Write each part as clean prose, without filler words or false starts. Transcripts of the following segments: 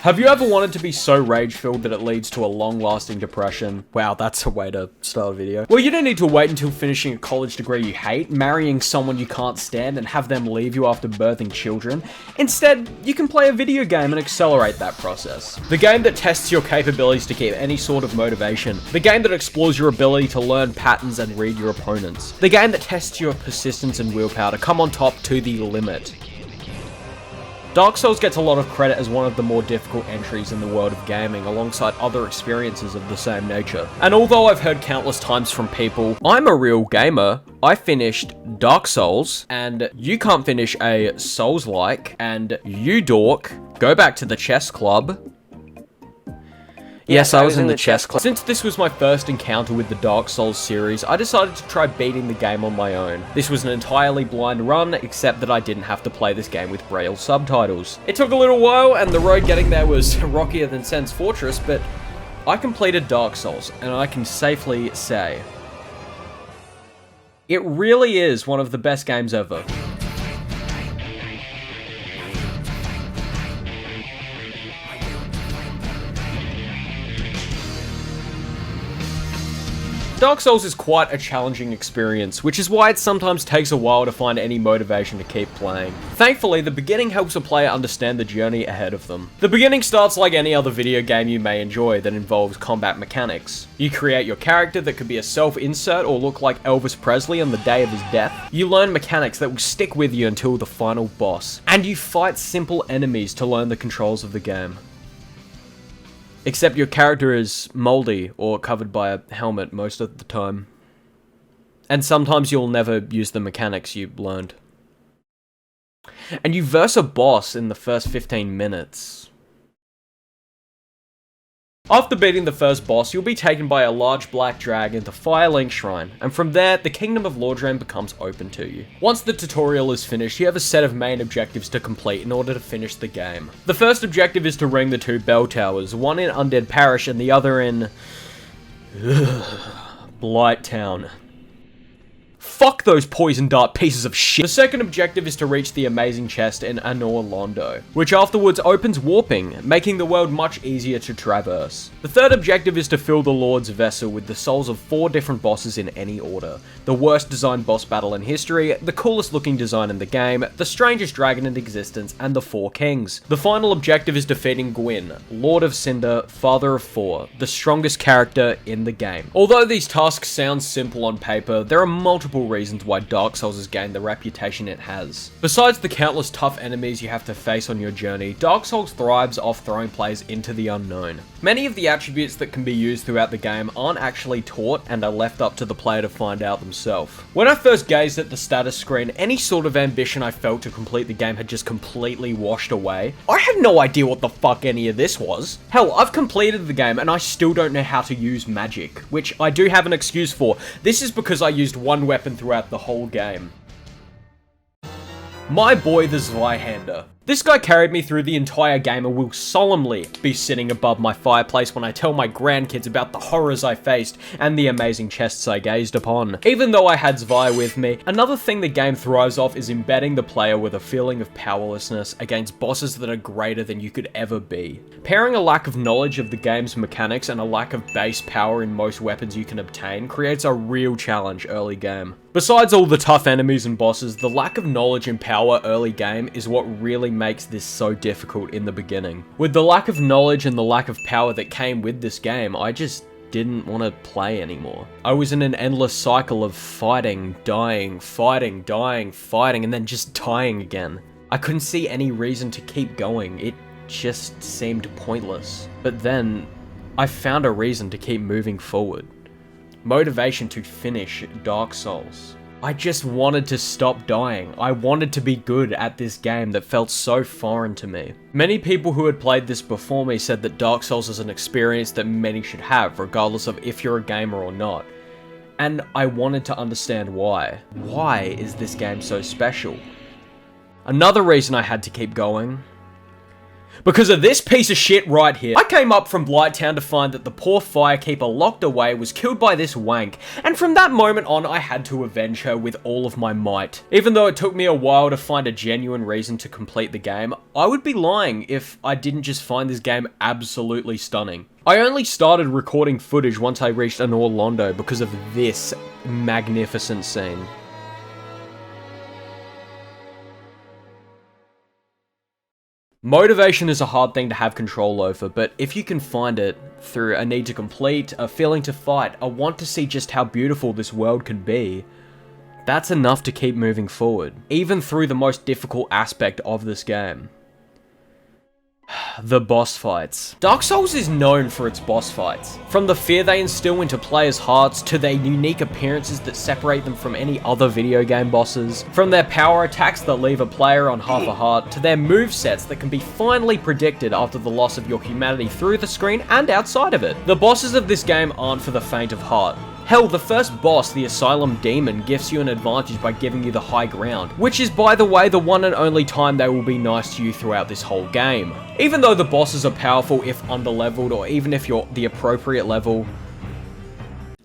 Have you ever wanted to be so rage-filled that it leads to a long-lasting depression? Wow, that's a way to start a video. Well, you don't need to wait until finishing a college degree you hate, marrying someone you can't stand, and have them leave you after birthing children. Instead, you can play a video game and accelerate that process. The game that tests your capabilities to keep any sort of motivation. The game that explores your ability to learn patterns and read your opponents. The game that tests your persistence and willpower to come on top to the limit. Dark Souls gets a lot of credit as one of the more difficult entries in the world of gaming, alongside other experiences of the same nature. And although I've heard countless times from people, I'm a real gamer, I finished Dark Souls, and you can't finish a Souls-like, and you dork, go back to the chess club. Yes, I was in the chess club. Since this was my first encounter with the Dark Souls series, I decided to try beating the game on my own. This was an entirely blind run, except that I didn't have to play this game with Braille subtitles. It took a little while, and the road getting there was rockier than Sen's Fortress, but I completed Dark Souls, and I can safely say, it really is one of the best games ever. Dark Souls is quite a challenging experience, which is why it sometimes takes a while to find any motivation to keep playing. Thankfully, the beginning helps a player understand the journey ahead of them. The beginning starts like any other video game you may enjoy that involves combat mechanics. You create your character that could be a self-insert or look like Elvis Presley on the day of his death. You learn mechanics that will stick with you until the final boss. And you fight simple enemies to learn the controls of the game. Except your character is moldy or covered by a helmet most of the time. And sometimes you'll never use the mechanics you learned. And you verse a boss in the first 15 minutes. After beating the first boss, you'll be taken by a large black dragon to Firelink Shrine, and from there, the Kingdom of Lordraine becomes open to you. Once the tutorial is finished, you have a set of main objectives to complete in order to finish the game. The first objective is to ring the 2 bell towers, one in Undead Parish and the other in... Blight Town. Fuck those poison dart pieces of shit. The second objective is to reach the amazing chest in Anor Londo, which afterwards opens warping, making the world much easier to traverse. The third objective is to fill the Lord's Vessel with the souls of 4 different bosses in any order. The worst designed boss battle in history, the coolest looking design in the game, the strangest dragon in existence, and the 4 kings. The final objective is defeating Gwyn, Lord of Cinder, Father of 4, the strongest character in the game. Although these tasks sound simple on paper, there are multiple reasons why Dark Souls has gained the reputation it has. Besides the countless tough enemies you have to face on your journey, Dark Souls thrives off throwing players into the unknown. Many of the attributes that can be used throughout the game aren't actually taught and are left up to the player to find out themselves. When I first gazed at the status screen, any sort of ambition I felt to complete the game had just completely washed away. I had no idea what the fuck any of this was. Hell, I've completed the game and I still don't know how to use magic, which I do have an excuse for. This is because I used one weapon throughout the whole game. My boy the Zweihander. This guy carried me through the entire game and will solemnly be sitting above my fireplace when I tell my grandkids about the horrors I faced and the amazing chests I gazed upon. Even though I had Zwei with me, another thing the game thrives off is embedding the player with a feeling of powerlessness against bosses that are greater than you could ever be. Pairing a lack of knowledge of the game's mechanics and a lack of base power in most weapons you can obtain creates a real challenge early game. Besides all the tough enemies and bosses, the lack of knowledge and power early game is what really makes this so difficult in the beginning. With the lack of knowledge and the lack of power that came with this game, I just didn't want to play anymore. I was in an endless cycle of fighting, dying, fighting, dying, fighting, and then just dying again. I couldn't see any reason to keep going. It just seemed pointless. But then, I found a reason to keep moving forward. Motivation to finish Dark Souls. I just wanted to stop dying. I wanted to be good at this game that felt so foreign to me. Many people who had played this before me said that Dark Souls is an experience that many should have, regardless of if you're a gamer or not. And I wanted to understand why. Why is this game so special? Another reason I had to keep going Because of this piece of shit right here. I came up from Blighttown to find that the poor firekeeper locked away was killed by this wank, and from that moment on I had to avenge her with all of my might. Even though it took me a while to find a genuine reason to complete the game, I would be lying if I didn't just find this game absolutely stunning. I only started recording footage once I reached Anor Londo because of this magnificent scene. Motivation is a hard thing to have control over, but if you can find it through a need to complete, a feeling to fight, a want to see just how beautiful this world can be, that's enough to keep moving forward, even through the most difficult aspect of this game. The boss fights. Dark Souls is known for its boss fights. From the fear they instill into players' hearts, to their unique appearances that separate them from any other video game bosses, from their power attacks that leave a player on half a heart, to their movesets that can be finely predicted after the loss of your humanity through the screen and outside of it. The bosses of this game aren't for the faint of heart. Hell, the first boss, the Asylum Demon, gifts you an advantage by giving you the high ground, which is, by the way, the one and only time they will be nice to you throughout this whole game. Even though the bosses are powerful if underleveled, or even if you're the appropriate level.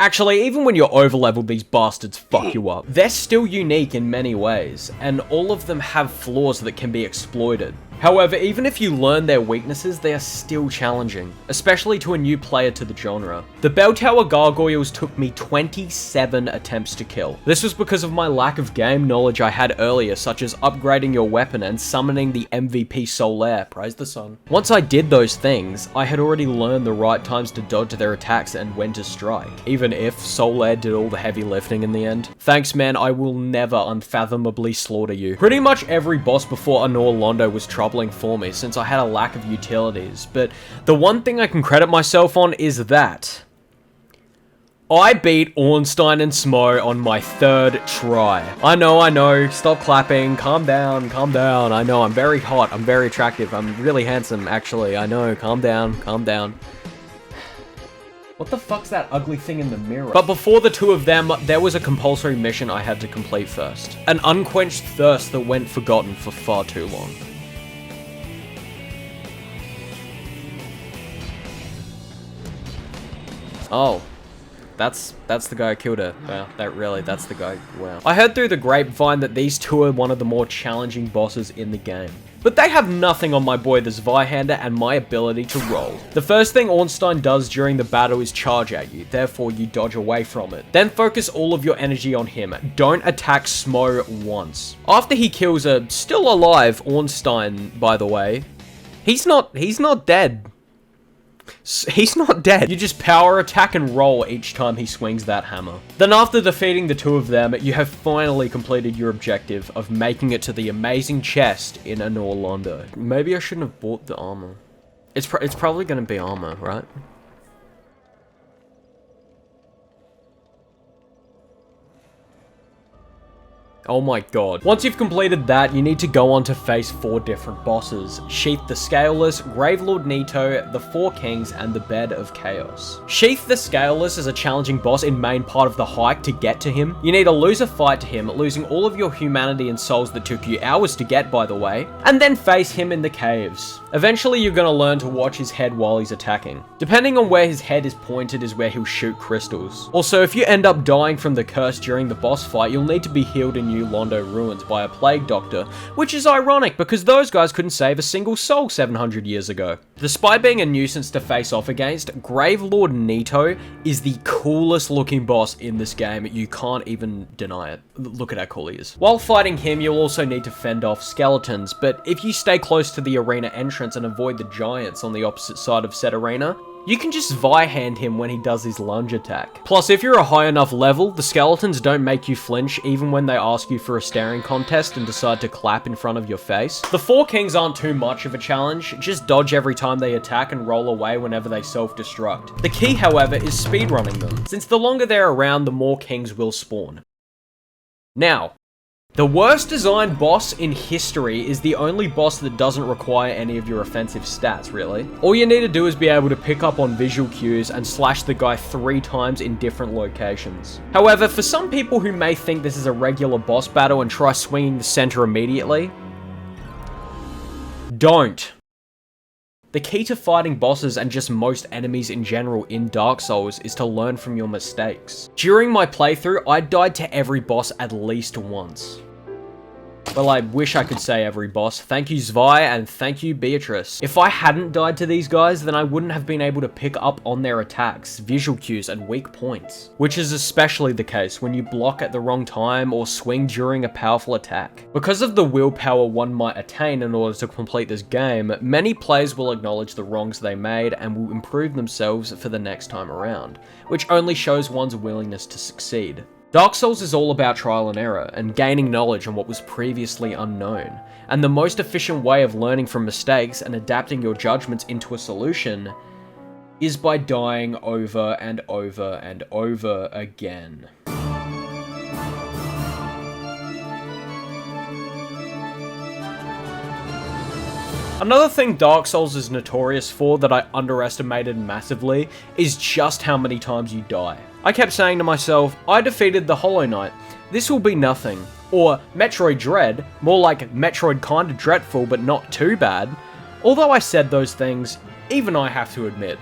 Actually, even when you're overleveled, these bastards fuck you up. They're still unique in many ways, and all of them have flaws that can be exploited. However, even if you learn their weaknesses, they are still challenging, especially to a new player to the genre. The Bell Tower Gargoyles took me 27 attempts to kill. This was because of my lack of game knowledge I had earlier, such as upgrading your weapon and summoning the MVP Solaire, praise the sun. Once I did those things, I had already learned the right times to dodge their attacks and when to strike, even if Solaire did all the heavy lifting in the end. Thanks man, I will never unfathomably slaughter you. Pretty much every boss before Anor Londo was troubling for me since I had a lack of utilities, but the one thing I can credit myself on is that I beat Ornstein and Smo on my 3rd try. I know, stop clapping, calm down, I know, I'm very hot, I'm very attractive, I'm really handsome, actually, I know, calm down. What the fuck's that ugly thing in the mirror? But before the two of them, there was a compulsory mission I had to complete first. An unquenched thirst that went forgotten for far too long. Oh, that's the guy who killed her. Wow, that's the guy, wow. I heard through the grapevine that these two are one of the more challenging bosses in the game. But they have nothing on my boy the Zweihander and my ability to roll. The first thing Ornstein does during the battle is charge at you, therefore you dodge away from it. Then focus all of your energy on him. Don't attack Smo once. After he kills a still alive Ornstein, by the way, he's not dead. He's not dead. You just power attack and roll each time he swings that hammer. Then after defeating the two of them, you have finally completed your objective of making it to the amazing chest in Anor Londo. Maybe I shouldn't have bought the armor. It's probably gonna be armor, right? Oh my god. Once you've completed that, you need to go on to face 4 different bosses. Sheath the Scaleless, Gravelord Nito, the 4 Kings, and the Bed of Chaos. Sheath the Scaleless is a challenging boss in main part of the hike to get to him. You need to lose a fight to him, losing all of your humanity and souls that took you hours to get, by the way, and then face him in the caves. Eventually, you're gonna learn to watch his head while he's attacking. Depending on where his head is pointed is where he'll shoot crystals. Also, if you end up dying from the curse during the boss fight, you'll need to be healed in New Londo ruins by a plague doctor, which is ironic because those guys couldn't save a single soul 700 years ago. Despite being a nuisance to face off against, Gravelord Nito is the coolest looking boss in this game. You can't even deny it. Look at how cool he is. While fighting him, you'll also need to fend off skeletons, but if you stay close to the arena entrance and avoid the giants on the opposite side of said arena, you can just Zweihander him when he does his lunge attack. Plus, if you're a high enough level, the skeletons don't make you flinch even when they ask you for a staring contest and decide to clap in front of your face. The 4 Kings aren't too much of a challenge, just dodge every time they attack and roll away whenever they self-destruct. The key, however, is speedrunning them, since the longer they're around, the more Kings will spawn. Now, the worst designed boss in history is the only boss that doesn't require any of your offensive stats, really. All you need to do is be able to pick up on visual cues and slash the guy 3 times in different locations. However, for some people who may think this is a regular boss battle and try swinging the center immediately, don't. The key to fighting bosses and just most enemies in general in Dark Souls is to learn from your mistakes. During my playthrough, I died to every boss at least once. Well, I wish I could say every boss. Thank you, Zwei, and thank you, Beatrice. If I hadn't died to these guys, then I wouldn't have been able to pick up on their attacks, visual cues, and weak points. Which is especially the case when you block at the wrong time or swing during a powerful attack. Because of the willpower one might attain in order to complete this game, many players will acknowledge the wrongs they made and will improve themselves for the next time around, which only shows one's willingness to succeed. Dark Souls is all about trial and error, and gaining knowledge on what was previously unknown, and the most efficient way of learning from mistakes and adapting your judgments into a solution is by dying over and over and over again. Another thing Dark Souls is notorious for that I underestimated massively is just how many times you die. I kept saying to myself, I defeated the Hollow Knight, this will be nothing. Or Metroid Dread, more like Metroid kinda dreadful but not too bad. Although I said those things, even I have to admit,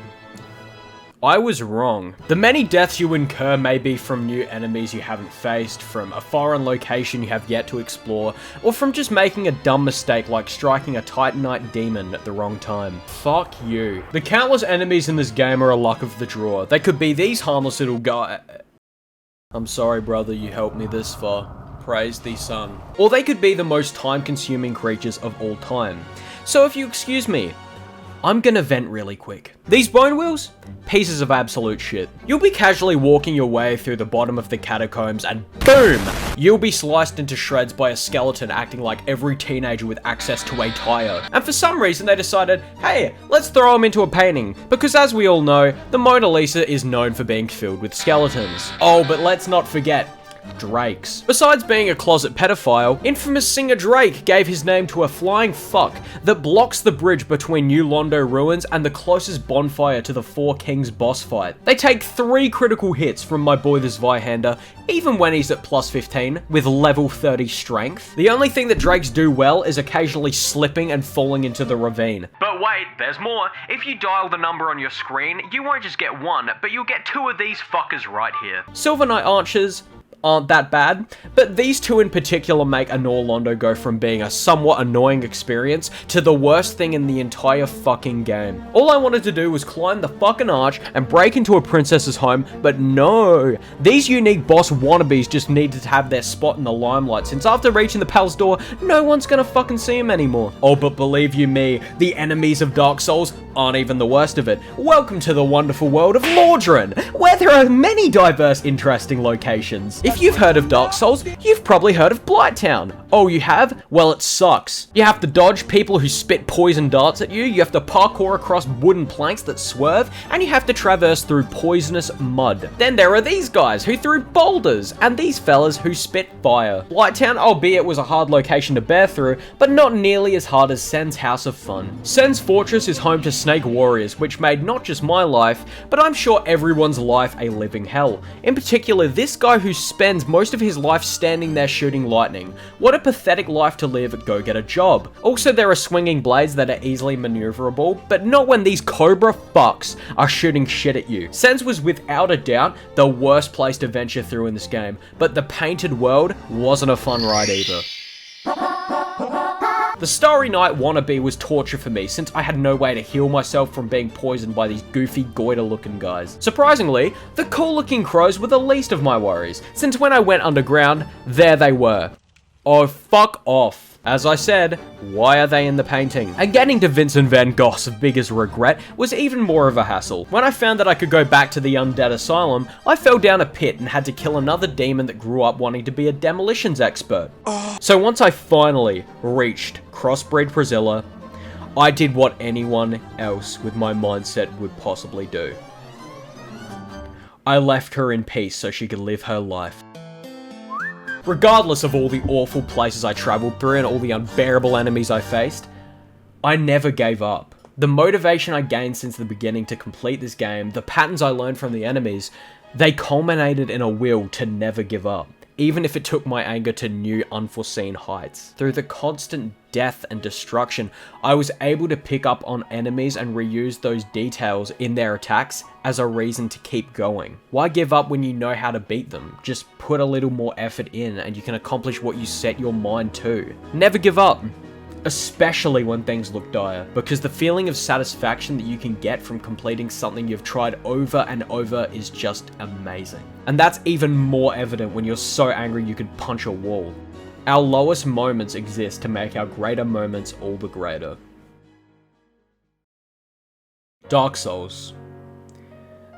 I was wrong. The many deaths you incur may be from new enemies you haven't faced, from a foreign location you have yet to explore, or from just making a dumb mistake like striking a Titanite demon at the wrong time. Fuck you. The countless enemies in this game are a luck of the draw. They could be these harmless little guys. I'm sorry, brother, you helped me this far. Praise thee, son. Or they could be the most time-consuming creatures of all time. So if you excuse me, I'm gonna vent really quick. These bone wheels? Pieces of absolute shit. You'll be casually walking your way through the bottom of the catacombs and boom! You'll be sliced into shreds by a skeleton acting like every teenager with access to a tire. And for some reason they decided, hey, let's throw him into a painting. Because as we all know, the Mona Lisa is known for being filled with skeletons. Oh, but let's not forget, Drakes. Besides being a closet pedophile, infamous singer Drake gave his name to a flying fuck that blocks the bridge between New Londo ruins and the closest bonfire to the Four Kings boss fight. They take 3 critical hits from my boy the Zweihander, even when he's at plus 15 with level 30 strength. The only thing that Drakes do well is occasionally slipping and falling into the ravine. But wait, there's more. If you dial the number on your screen, you won't just get 1, but you'll get 2 of these fuckers right here. Silver Knight Archers aren't that bad, but these 2 in particular make Anor Londo go from being a somewhat annoying experience to the worst thing in the entire fucking game. All I wanted to do was climb the fucking arch and break into a princess's home, but no. These unique boss wannabes just needed to have their spot in the limelight, since after reaching the palace door, no one's gonna fucking see him anymore. Oh, but believe you me, the enemies of Dark Souls aren't even the worst of it. Welcome to the wonderful world of Mordrin, where there are many diverse, interesting locations. If you've heard of Dark Souls, you've probably heard of Blighttown. Oh, you have? Well, it sucks. You have to dodge people who spit poison darts at you, you have to parkour across wooden planks that swerve, and you have to traverse through poisonous mud. Then there are these guys who threw boulders, and these fellas who spit fire. Blighttown, albeit was a hard location to bear through, but not nearly as hard as Sen's House of Fun. Sen's Fortress is home to Snake Warriors, which made not just my life, but I'm sure everyone's life a living hell. In particular, this guy who spends most of his life standing there shooting lightning. What a pathetic life to live, go get a job. Also, there are swinging blades that are easily maneuverable, but not when these cobra fucks are shooting shit at you. Sen's was without a doubt the worst place to venture through in this game, but the painted world wasn't a fun ride either. The Starry Night wannabe was torture for me since I had no way to heal myself from being poisoned by these goofy goiter looking guys. Surprisingly, the cool looking crows were the least of my worries, since when I went underground, there they were. Oh, fuck off. As I said, why are they in the painting? And getting to Vincent van Gogh's biggest regret was even more of a hassle. When I found that I could go back to the Undead Asylum, I fell down a pit and had to kill another demon that grew up wanting to be a demolitions expert. So once I finally reached Crossbreed Priscilla, I did what anyone else with my mindset would possibly do. I left her in peace so she could live her life. Regardless of all the awful places I traveled through and all the unbearable enemies I faced, I never gave up. The motivation I gained since the beginning to complete this game, the patterns I learned from the enemies, they culminated in a will to never give up. even if it took my anger to new unforeseen heights. Through the constant death and destruction, I was able to pick up on enemies and reuse those details in their attacks as a reason to keep going. Why give up when you know how to beat them? Just put a little more effort in and you can accomplish what you set your mind to. Never give up. Especially when things look dire, because the feeling of satisfaction that you can get from completing something you've tried over and over is just amazing. And that's even more evident when you're so angry you could punch a wall. Our lowest moments exist to make our greater moments all the greater. Dark Souls.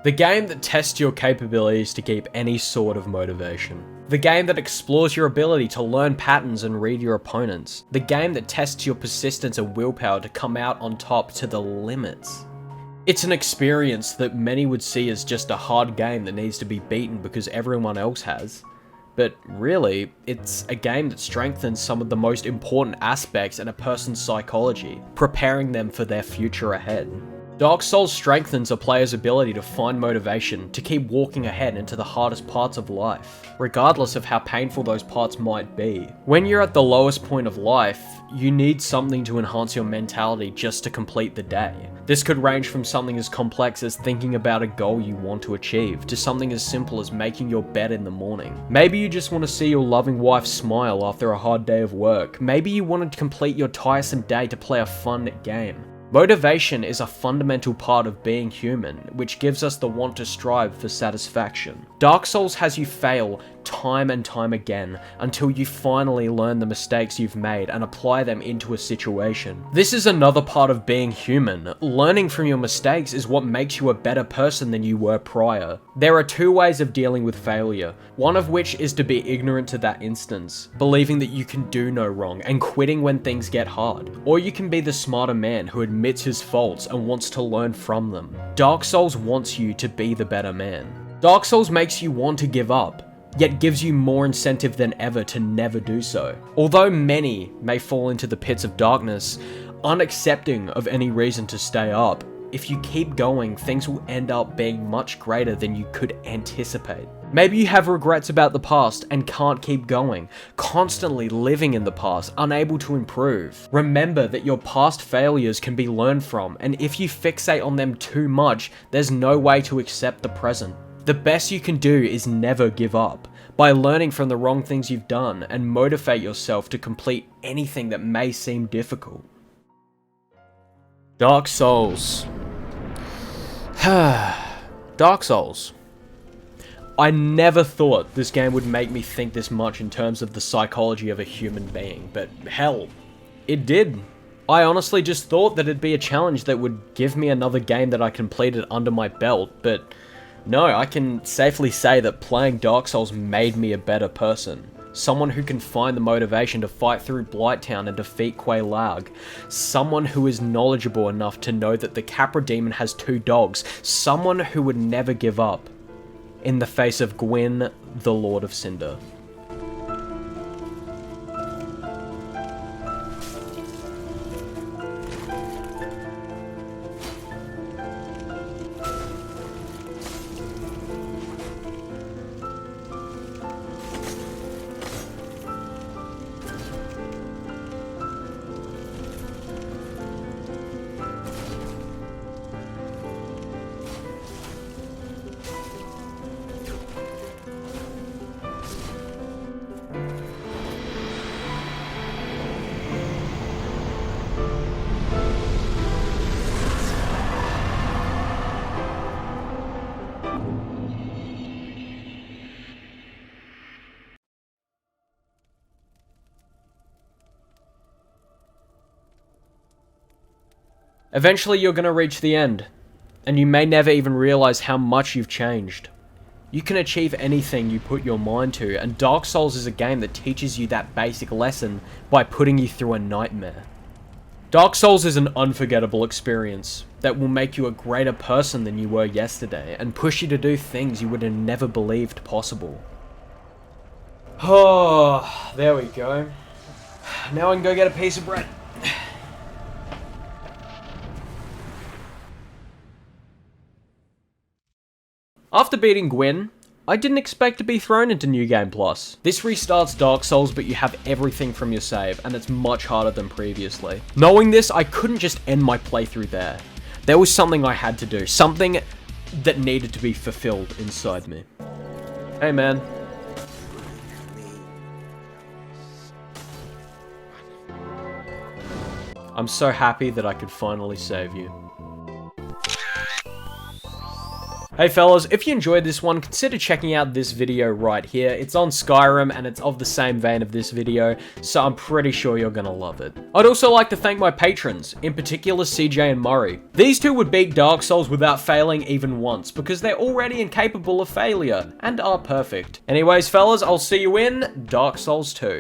The game that tests your capabilities to keep any sort of motivation. The game that explores your ability to learn patterns and read your opponents. The game that tests your persistence and willpower to come out on top to the limits. It's an experience that many would see as just a hard game that needs to be beaten because everyone else has. But really, it's a game that strengthens some of the most important aspects in a person's psychology, preparing them for their future ahead. Dark Souls strengthens a player's ability to find motivation to keep walking ahead into the hardest parts of life, regardless of how painful those parts might be. When you're at the lowest point of life, you need something to enhance your mentality just to complete the day. This could range from something as complex as thinking about a goal you want to achieve, to something as simple as making your bed in the morning. Maybe you just want to see your loving wife smile after a hard day of work. Maybe you want to complete your tiresome day to play a fun game. Motivation is a fundamental part of being human, which gives us the want to strive for satisfaction. Dark Souls has you fail time and time again until you finally learn the mistakes you've made and apply them into a situation. This is another part of being human. Learning from your mistakes is what makes you a better person than you were prior. There are two ways of dealing with failure, one of which is to be ignorant to that instance, believing that you can do no wrong and quitting when things get hard. Or you can be the smarter man who admits his faults and wants to learn from them. Dark Souls wants you to be the better man. Dark Souls makes you want to give up, yet gives you more incentive than ever to never do so. Although many may fall into the pits of darkness, unaccepting of any reason to stay up, if you keep going, things will end up being much greater than you could anticipate. Maybe you have regrets about the past and can't keep going, constantly living in the past, unable to improve. Remember that your past failures can be learned from, and if you fixate on them too much, there's no way to accept the present. The best you can do is never give up, by learning from the wrong things you've done and motivate yourself to complete anything that may seem difficult. Dark Souls. Dark Souls. I never thought this game would make me think this much in terms of the psychology of a human being, but hell, it did. I honestly just thought that it'd be a challenge that would give me another game that I completed under my belt, but no, I can safely say that playing Dark Souls made me a better person. Someone who can find the motivation to fight through Blighttown and defeat Kuei Lag. Someone who is knowledgeable enough to know that the Capra Demon has two dogs. Someone who would never give up in the face of Gwyn, the Lord of Cinder. Eventually you're gonna reach the end, and you may never even realize how much you've changed. You can achieve anything you put your mind to, and Dark Souls is a game that teaches you that basic lesson by putting you through a nightmare. Dark Souls is an unforgettable experience that will make you a greater person than you were yesterday, and push you to do things you would have never believed possible. Oh, there we go. Now I can go get a piece of bread. After beating Gwyn, I didn't expect to be thrown into New Game Plus. This restarts Dark Souls, but you have everything from your save, and it's much harder than previously. Knowing this, I couldn't just end my playthrough there. There was something I had to do, something that needed to be fulfilled inside me. Hey man. I'm so happy that I could finally save you. Hey fellas, if you enjoyed this one, consider checking out this video right here. It's on Skyrim and it's of the same vein of this video, so I'm pretty sure you're gonna love it. I'd also like to thank my patrons, in particular CJ and Murray. These two would beat Dark Souls without failing even once, because they're already incapable of failure, and are perfect. Anyways fellas, I'll see you in Dark Souls 2.